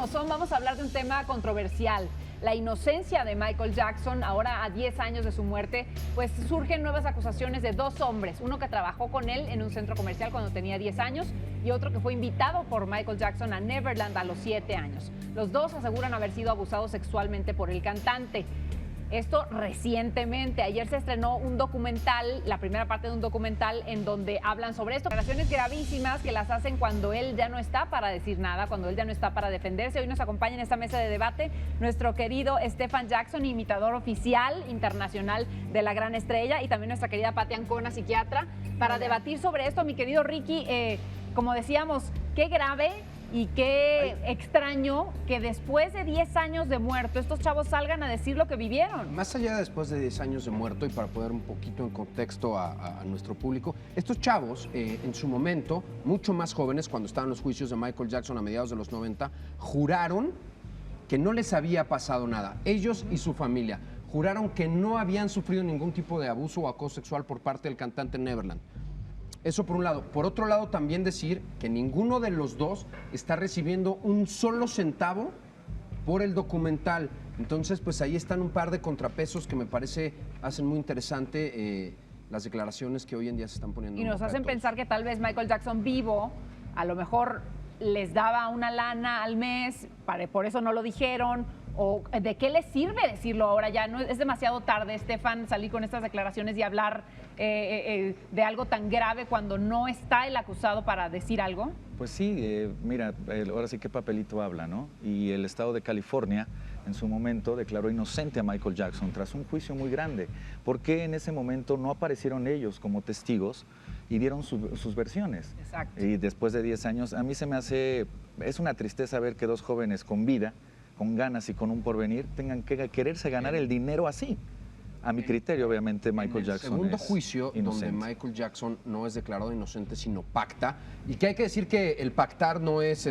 como son, vamos a hablar de un tema controversial. La inocencia de Michael Jackson. Ahora, a 10 años de su muerte, pues surgen nuevas acusaciones de dos hombres. Uno que trabajó con él en un centro comercial cuando tenía 10 años y otro que fue invitado por Michael Jackson a Neverland a los 7 años. Los dos aseguran haber sido abusados sexualmente por el cantante. Esto recientemente. Ayer se estrenó un documental, la primera parte de un documental en donde hablan sobre esto. Declaraciones gravísimas que las hacen cuando él ya no está para decir nada, cuando él ya no está para defenderse. Hoy nos acompaña en esta mesa de debate nuestro querido Stephen Jackson, imitador oficial internacional de la gran estrella, y también nuestra querida Pati Ancona, psiquiatra, para debatir sobre esto. Mi querido Ricky, como decíamos, qué grave y qué extraño que después de 10 años de muerto estos chavos salgan a decir lo que vivieron. Más allá de después de 10 años de muerto, y para poner un poquito en contexto a nuestro público, estos chavos en su momento, mucho más jóvenes, cuando estaban los juicios de Michael Jackson a mediados de los 90, juraron que no les había pasado nada. Ellos y su familia juraron que no habían sufrido ningún tipo de abuso o acoso sexual por parte del cantante Neverland. Eso por un lado. Por otro lado, también decir que ninguno de los dos está recibiendo un solo centavo por el documental. Entonces, pues ahí están un par de contrapesos que me parece hacen muy interesante las declaraciones que hoy en día se están poniendo. Y nos hacen pensar que tal vez Michael Jackson vivo, a lo mejor les daba una lana al mes, por eso no lo dijeron. ¿O de qué les sirve decirlo ahora? Ya no es demasiado tarde, Stephen, salir con estas declaraciones y hablar de algo tan grave cuando no está el acusado para decir algo. Pues sí, mira, ahora sí qué papelito habla, ¿no? Y el estado de California en su momento declaró inocente a Michael Jackson tras un juicio muy grande. ¿Por qué en ese momento no aparecieron ellos como testigos y dieron sus versiones? Exacto. Y después de 10 años, a mí se me hace, es una tristeza ver que dos jóvenes con vida, con ganas y con un porvenir, tengan que quererse ganar el dinero así. A mi criterio, obviamente, Michael Jackson segundo es juicio, inocente. donde Michael Jackson no es declarado inocente, sino pacta, y que hay que decir que el pactar no es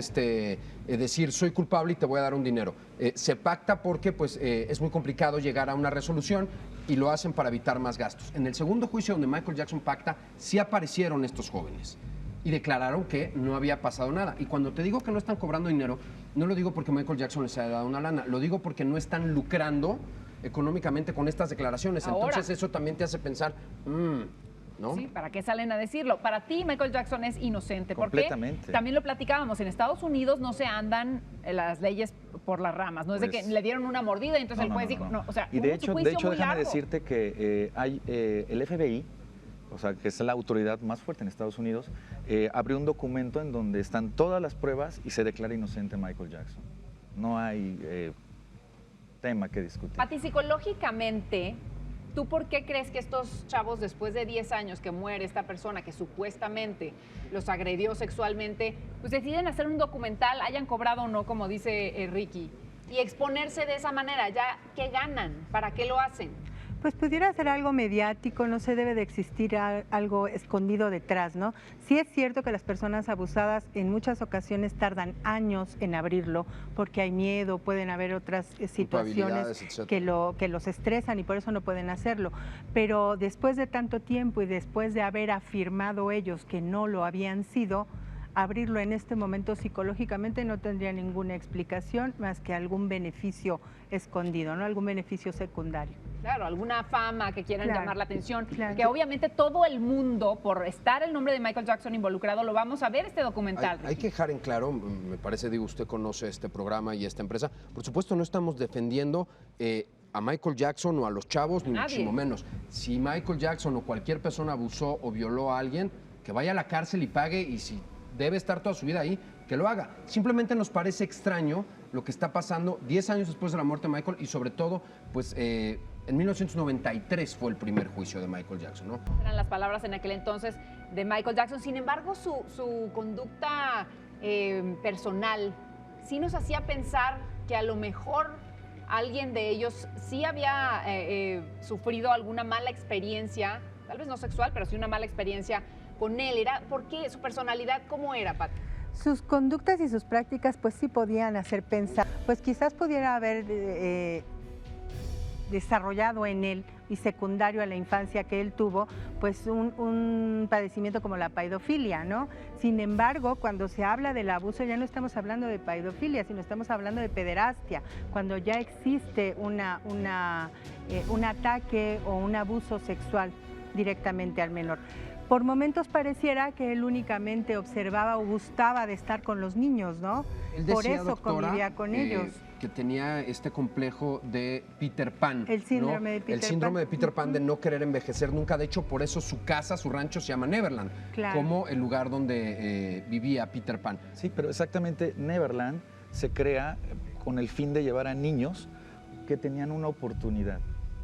decir soy culpable y te voy a dar un dinero. Se pacta porque pues, es muy complicado llegar a una resolución y lo hacen para evitar más gastos. En el segundo juicio, donde Michael Jackson pacta, sí aparecieron estos jóvenes y declararon que no había pasado nada. Y cuando te digo que no están cobrando dinero, no lo digo porque Michael Jackson les haya dado una lana, lo digo porque no están lucrando económicamente con estas declaraciones. Ahora. Entonces eso también te hace pensar, ¿no? Sí, ¿para qué salen a decirlo? Para ti, Michael Jackson es inocente. Completamente. Porque también lo platicábamos, en Estados Unidos no se andan las leyes por las ramas, no es de que le dieron una mordida y entonces el juez dijo, no, o sea, y de hecho déjame largo. decirte que hay el FBI, o sea, que es la autoridad más fuerte en Estados Unidos, abrió un documento en donde están todas las pruebas y se declara inocente Michael Jackson. No hay tema que discutir. Pati, psicológicamente, ¿tú por qué crees que estos chavos, después de 10 años que muere esta persona que supuestamente los agredió sexualmente, pues deciden hacer un documental, hayan cobrado o no, como dice Ricky, y exponerse de esa manera? ¿Ya qué ganan? ¿Para qué lo hacen? Pues pudiera ser algo mediático, no se debe de existir algo escondido detrás, ¿no? Sí es cierto que las personas abusadas en muchas ocasiones tardan años en abrirlo porque hay miedo, pueden haber otras situaciones que los estresan y por eso no pueden hacerlo. Pero después de tanto tiempo y después de haber afirmado ellos que no lo habían sido, abrirlo en este momento psicológicamente no tendría ninguna explicación más que algún beneficio escondido, ¿no? Algún beneficio secundario. Claro, alguna fama que quieran llamar la atención, claro. Que obviamente todo el mundo, por estar el nombre de Michael Jackson involucrado, lo vamos a ver este documental. Hay que dejar en claro, me parece, digo, usted conoce este programa y esta empresa, por supuesto no estamos defendiendo a Michael Jackson o a los chavos, ni muchísimo menos. Si Michael Jackson o cualquier persona abusó o violó a alguien, que vaya a la cárcel y pague, y si debe estar toda su vida ahí, que lo haga. Simplemente nos parece extraño lo que está pasando 10 años después de la muerte de Michael y sobre todo, pues en 1993 fue el primer juicio de Michael Jackson, ¿no? Eran las palabras en aquel entonces de Michael Jackson. Sin embargo, su conducta personal sí nos hacía pensar que a lo mejor alguien de ellos sí había sufrido alguna mala experiencia, tal vez no sexual, pero sí una mala experiencia con él. ¿Por qué? ¿Su personalidad cómo era, Pati? Sus conductas y sus prácticas pues sí podían hacer pensar, pues quizás pudiera haber desarrollado en él y secundario a la infancia que él tuvo, pues un padecimiento como la pedofilia, ¿no? Sin embargo, cuando se habla del abuso ya no estamos hablando de pedofilia, sino estamos hablando de pederastia, cuando ya existe un ataque o un abuso sexual directamente al menor. Por momentos pareciera que él únicamente observaba o gustaba de estar con los niños, ¿no? Él decía, Por eso doctora, convivía con ellos. Que tenía este complejo de Peter Pan. El síndrome ¿no? de Peter El síndrome Pan. de Peter Pan de no querer envejecer nunca. De hecho, por eso su casa, su rancho se llama Neverland, Claro. como el lugar donde vivía Peter Pan. Sí, pero exactamente Neverland se crea con el fin de llevar a niños que tenían una oportunidad.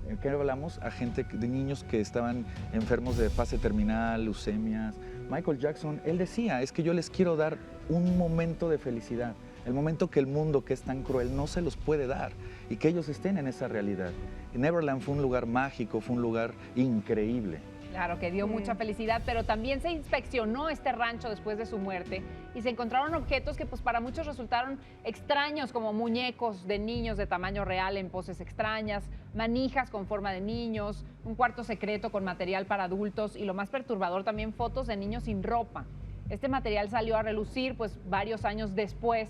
¿En qué hablamos? A gente, de niños que estaban enfermos de fase terminal, leucemias. Michael Jackson, él decía, es que yo les quiero dar un momento de felicidad, el momento que el mundo, que es tan cruel, no se los puede dar y que ellos estén en esa realidad. Y Neverland fue un lugar mágico, fue un lugar increíble. Claro, que dio mucha felicidad, pero también se inspeccionó este rancho después de su muerte y se encontraron objetos que pues para muchos resultaron extraños, como muñecos de niños de tamaño real en poses extrañas, manijas con forma de niños, un cuarto secreto con material para adultos y lo más perturbador también fotos de niños sin ropa. Este material salió a relucir pues varios años después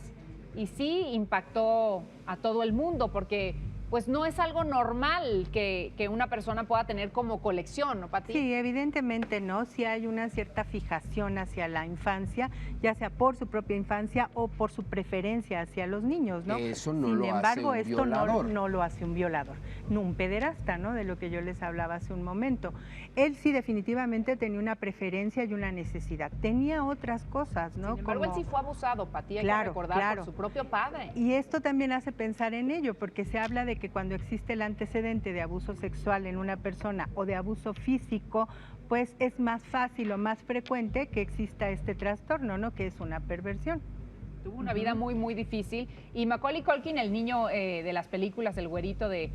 y sí impactó a todo el mundo porque pues no es algo normal que una persona pueda tener como colección, ¿no, Pati? Sí, evidentemente no, sí hay una cierta fijación hacia la infancia, ya sea por su propia infancia o por su preferencia hacia los niños, ¿no? Eso no Sin lo embargo, hace un esto violador. no lo hace un violador, no un pederasta, ¿no? De lo que yo les hablaba hace un momento. Él sí definitivamente tenía una preferencia y una necesidad, tenía otras cosas, ¿no? Sin embargo, él Como- sí fue abusado, Pati, hay Claro, que recordar, claro. por su propio padre. Y esto también hace pensar en ello, porque se habla de que cuando existe el antecedente de abuso sexual en una persona o de abuso físico, pues es más fácil o más frecuente que exista este trastorno, ¿no? Que es una perversión. Tuvo una vida muy, muy difícil. Y Macaulay Culkin, el niño de las películas, el güerito de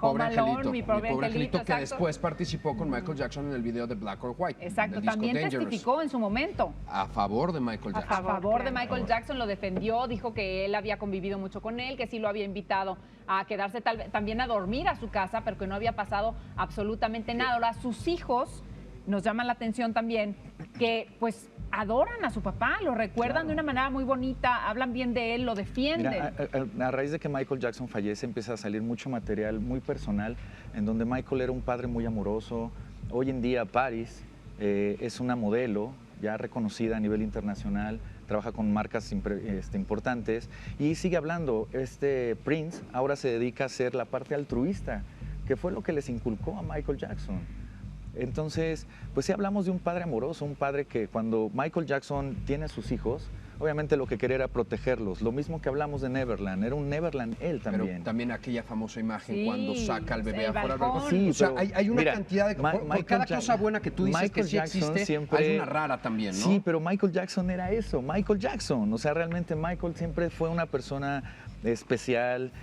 Home Alone, mi pobre angelito, que exacto. después participó con Michael Jackson en el video de Black or White. Exacto, del disco también Dangerous, testificó en su momento. a favor de Michael A Jackson. favor de Michael Jackson, lo defendió, dijo que él había convivido mucho con él, que sí lo había invitado a quedarse también a dormir a su casa, pero que no había pasado absolutamente nada. Ahora, sus hijos nos llaman la atención también, que pues adoran a su papá, lo recuerdan Claro. de una manera muy bonita, hablan bien de él, lo defienden. Mira, a raíz de que Michael Jackson fallece, empieza a salir mucho material muy personal, en donde Michael era un padre muy amoroso. Hoy en día Paris es una modelo ya reconocida a nivel internacional, trabaja con marcas importantes y sigue hablando. Prince ahora se dedica a hacer la parte altruista, que fue lo que les inculcó a Michael Jackson. Entonces, pues sí hablamos de un padre amoroso, un padre que cuando Michael Jackson tiene a sus hijos, obviamente lo que quería era protegerlos. Lo mismo que hablamos de Neverland, era un Neverland él también. Pero también aquella famosa imagen Sí, cuando saca al bebé el afuera del balcón. balcón. Sí, o sea, pero, hay una mira, cantidad de... Por Michael cada cosa Jackson- buena que tú dices Michael que sí Jackson existe, siempre- hay una rara también, ¿no? Sí, pero Michael Jackson era eso, Michael Jackson. O sea, realmente Michael siempre fue una persona especial.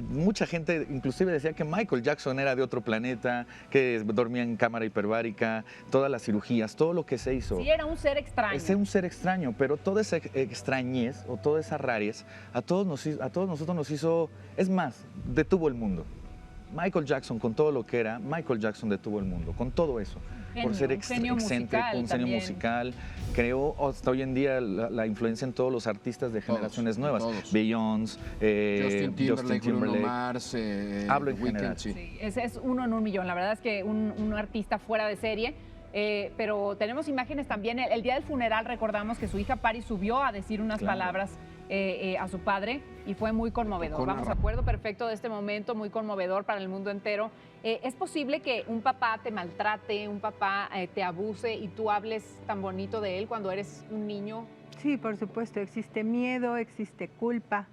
Mucha gente inclusive decía que Michael Jackson era de otro planeta, que dormía en cámara hiperbárica, todas las cirugías, todo lo que se hizo. Sí, era un ser extraño. Es un ser extraño, pero toda esa extrañez o toda esa rarez a todos nosotros nos hizo, es más, detuvo el mundo. Michael Jackson, con todo lo que era, Michael Jackson detuvo el mundo, con todo eso. Genio, Por ser un genio excéntrico, musical un genio también. musical. Creó hasta hoy en día la influencia en todos los artistas de generaciones nuevas. todos. Beyoncé, Justin Timberlake, Bruno Mars, Hablo en The Weeknd, general. sí. Sí, ese es uno en un millón. La verdad es que un artista fuera de serie. Pero tenemos imágenes también. El día del funeral recordamos que su hija Paris subió a decir unas Claro. palabras a su padre y fue muy conmovedor. Tocó Vamos, narrar. acuerdo perfecto de este momento, muy conmovedor para el mundo entero. ¿Es posible que un papá te maltrate, un papá te abuse y tú hables tan bonito de él cuando eres un niño? Sí, por supuesto, existe miedo, existe culpa,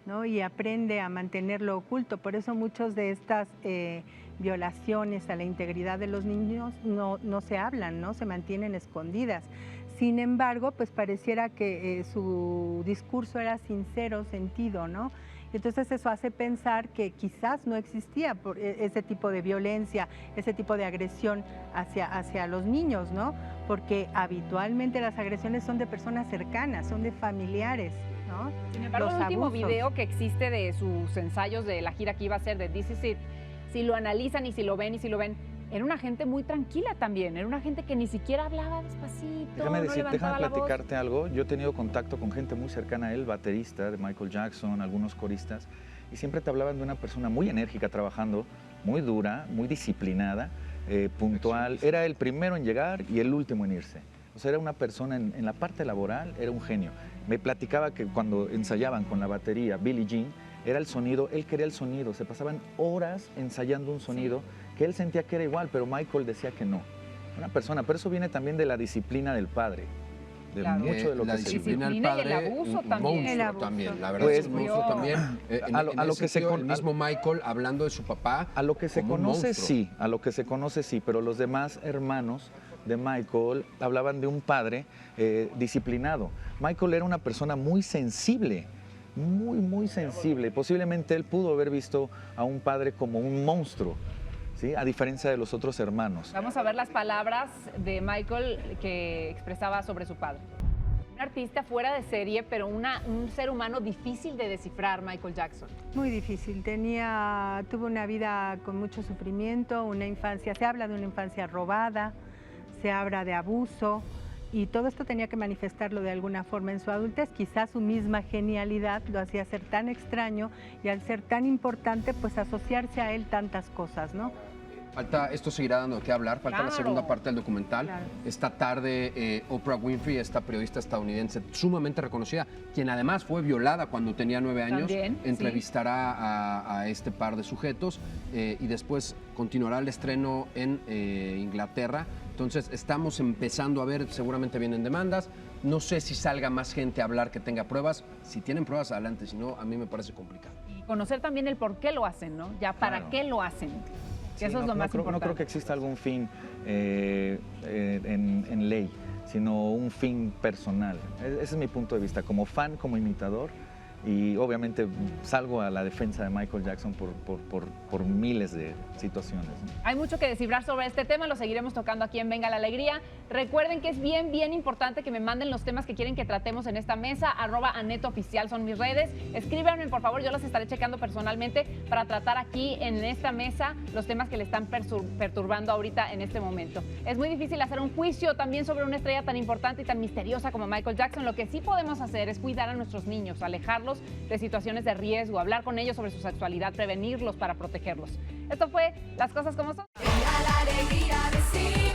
¿no? Y aprende a mantenerlo oculto. Por eso muchas de estas violaciones a la integridad de los niños no se hablan, ¿no? Se mantienen escondidas. Sin embargo, pues pareciera que su discurso era sincero, sentido, ¿no? Entonces eso hace pensar que quizás no existía ese tipo de violencia, ese tipo de agresión hacia los niños, ¿no? Porque habitualmente las agresiones son de personas cercanas, son de familiares, ¿no? Sin embargo, Los el último abusos. video que existe de sus ensayos de la gira que iba a hacer de This Is It, si lo analizan y si lo ven era una gente muy tranquila también, era una gente que ni siquiera hablaba despacito, Déjame levantaba la voz. platicarte algo. Yo he tenido contacto con gente muy cercana a él, baterista de Michael Jackson, algunos coristas, y siempre te hablaban de una persona muy enérgica trabajando, muy dura, muy disciplinada, puntual. Era el primero en llegar y el último en irse. O sea, era una persona en la parte laboral, era un genio. Me platicaba que cuando ensayaban con la batería Billie Jean, era el sonido, él quería el sonido, se pasaban horas ensayando un sonido que él sentía que era igual, pero Michael decía que no. Una persona, pero eso viene también de la disciplina del padre, de Claro. mucho de lo La que se disciplina del Disciplina y el padre, abuso un también. monstruo El abuso. también, la verdad Pues, es un monstruo también. a lo ese que se sentido, con- el mismo Michael hablando de su papá. A lo que se como un conoce monstruo. sí, a lo que se conoce sí, pero los demás hermanos de Michael hablaban de un padre disciplinado. Michael era una persona muy sensible, muy sensible. Posiblemente él pudo haber visto a un padre como un monstruo, ¿sí? A diferencia de los otros hermanos. Vamos a ver las palabras de Michael que expresaba sobre su padre. Un artista fuera de serie, pero un ser humano difícil de descifrar, Michael Jackson. Muy difícil. Tuvo una vida con mucho sufrimiento, una infancia, se habla de una infancia robada, se habla de abuso y todo esto tenía que manifestarlo de alguna forma en su adultez. Quizás su misma genialidad lo hacía ser tan extraño y al ser tan importante, pues asociarse a él tantas cosas, ¿no? Esto seguirá dando de qué hablar, falta la Claro. segunda parte del documental. Claro. Esta tarde Oprah Winfrey, esta periodista estadounidense sumamente reconocida, quien además fue violada cuando tenía 9 años, También, sí. entrevistará a este par de sujetos y después continuará el estreno en Inglaterra. Entonces estamos empezando a ver, seguramente vienen demandas. No sé si salga más gente a hablar que tenga pruebas. Si tienen pruebas, adelante. Si no, a mí me parece complicado. Y conocer también el por qué lo hacen, ¿no? Ya, ¿para Claro. qué lo hacen? Que Sí, eso es lo más no importante. creo que exista algún fin en ley, sino un fin personal. Ese es mi punto de vista, como fan, como imitador, y obviamente salgo a la defensa de Michael Jackson por miles de situaciones, ¿no? Hay mucho que descifrar sobre este tema, lo seguiremos tocando aquí en Venga la Alegría. Recuerden que es bien importante que me manden los temas que quieren que tratemos en esta mesa, @AnetOficial son mis redes. Escríbanme, por favor, yo las estaré checando personalmente para tratar aquí en esta mesa los temas que le están perturbando ahorita en este momento. Es muy difícil hacer un juicio también sobre una estrella tan importante y tan misteriosa como Michael Jackson. Lo que sí podemos hacer es cuidar a nuestros niños, alejarlos de situaciones de riesgo, hablar con ellos sobre su sexualidad, prevenirlos para protegerlos. Esto fue Las Cosas Como Son. Venga la alegría, vecino.